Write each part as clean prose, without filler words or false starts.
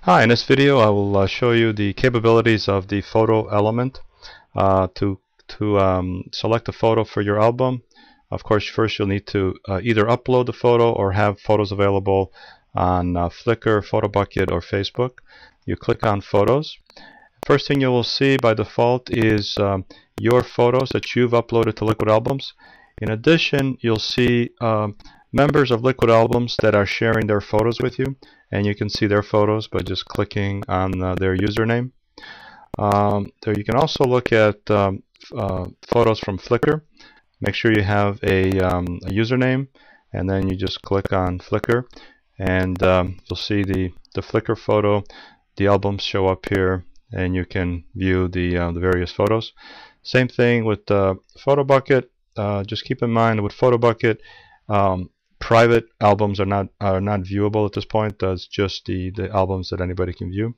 Hi, in this video I will show you the capabilities of the photo element to select a photo for your album. Of course, first you'll need to either upload the photo or have photos available on Flickr, PhotoBucket, or Facebook. You click on Photos. First thing you will see by default is your photos that you've uploaded to LiquidAlbums. In addition, you'll see members of LiquidAlbums that are sharing their photos with you, and you can see their photos by just clicking on their username. There you can also look at photos from Flickr. Make sure you have a username, and then you just click on Flickr, and you'll see the Flickr photo. The albums show up here, and you can view the various photos. Same thing with PhotoBucket. Just keep in mind with PhotoBucket, private albums are not viewable at this point. That's just the albums that anybody can view.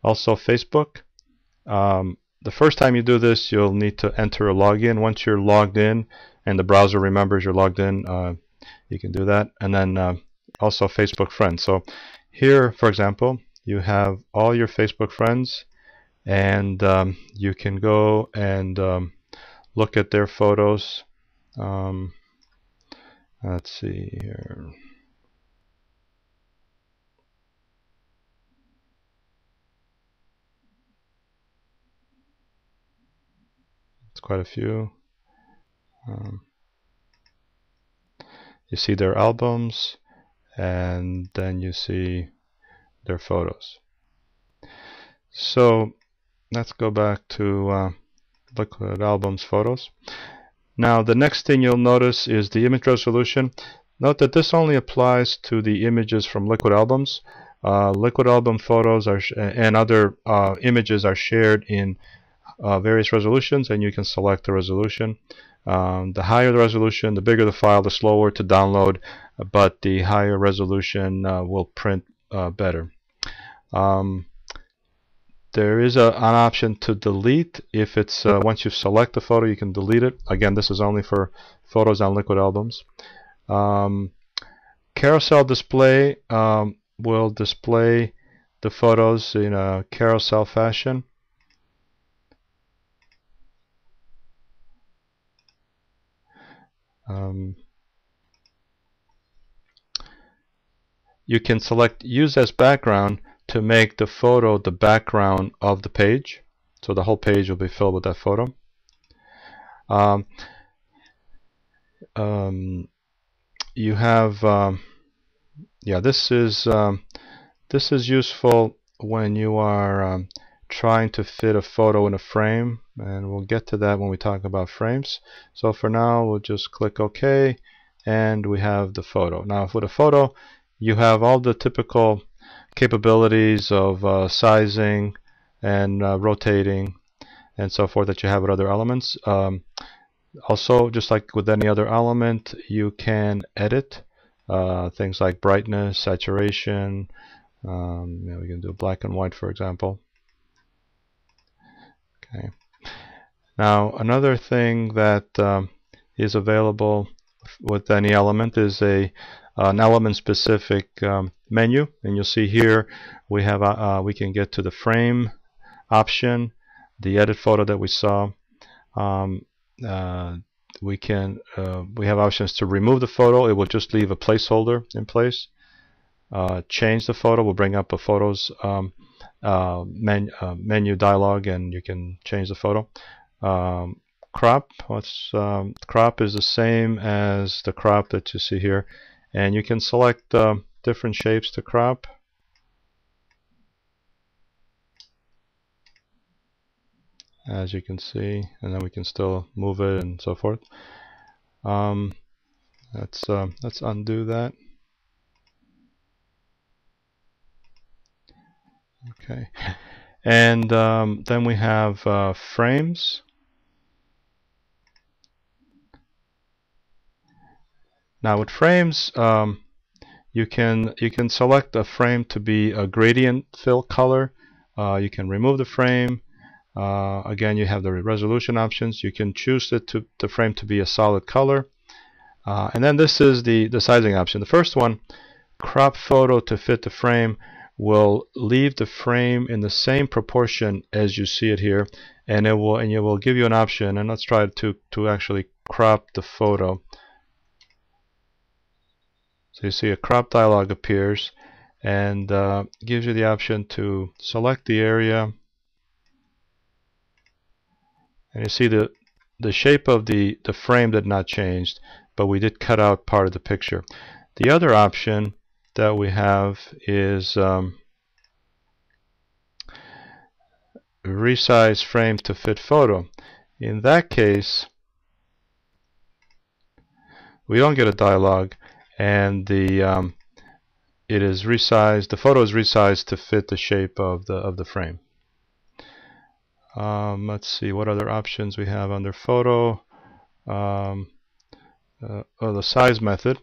Also Facebook. The first time you do this, you'll need to enter a login. Once you're logged in and the browser remembers you're logged in, you can do that. And then also Facebook friends. So here, for example, you have all your Facebook friends, and you can go and look at their photos. Let's see here. It's quite a few. You see their albums, and then you see their photos. So let's go back to LiquidAlbums photos. Now the next thing you'll notice is the image resolution. Note that this only applies to the images from LiquidAlbums. LiquidAlbum photos and other images are shared in various resolutions, and you can select the resolution. The higher the resolution, the bigger the file, the slower to download, but the higher resolution will print better. There is an option to delete. If it's once you select the photo, you can delete it. Again, this is only for photos on LiquidAlbums. Carousel display will display the photos in a carousel fashion. You can select Use as Background to make the photo the background of the page, so the whole page will be filled with that photo. You have this is useful when you are trying to fit a photo in a frame, and we'll get to that when we talk about frames. So for now, we'll just click OK, and we have the photo. Now with a photo, you have all the typical capabilities of sizing and rotating and so forth that you have with other elements. Also, just like with any other element, you can edit things like brightness, saturation. We can do black and white, for example. Okay. Now another thing that is available with any element is an element-specific menu, and you'll see here we have we can get to the frame option, the edit photo that we saw. We have options to remove the photo. It will just leave a placeholder in place. Change the photo will bring up a photos menu dialog, and you can change the photo. Crop. Crop is the same as the crop that you see here, and you can select different shapes to crop. As you can see, and then we can still move it and so forth. Let's undo that. Okay, and then we have frames. Now with frames, you can select a frame to be a gradient fill color. You can remove the frame. Again, you have the resolution options. You can choose the frame to be a solid color. And then this is the sizing option. The first one, crop photo to fit the frame. will leave the frame in the same proportion as you see it here, and it will give you an option. And let's try to actually crop the photo. So you see a crop dialog appears, and gives you the option to select the area, and you see the shape of the frame did not change, but we did cut out part of the picture. The other option that we have is resize frame to fit photo. In that case, we don't get a dialog, and it is resized. The photo is resized to fit the shape of the frame. Let's see what other options we have under photo. The size method.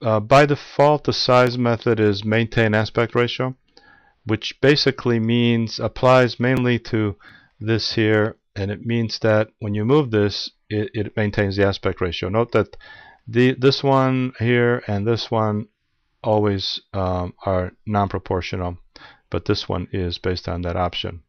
By default, the size method is maintain aspect ratio, which basically means applies mainly to this here, and it means that when you move this, it maintains the aspect ratio. Note that this one here and this one always are non-proportional, but this one is based on that option.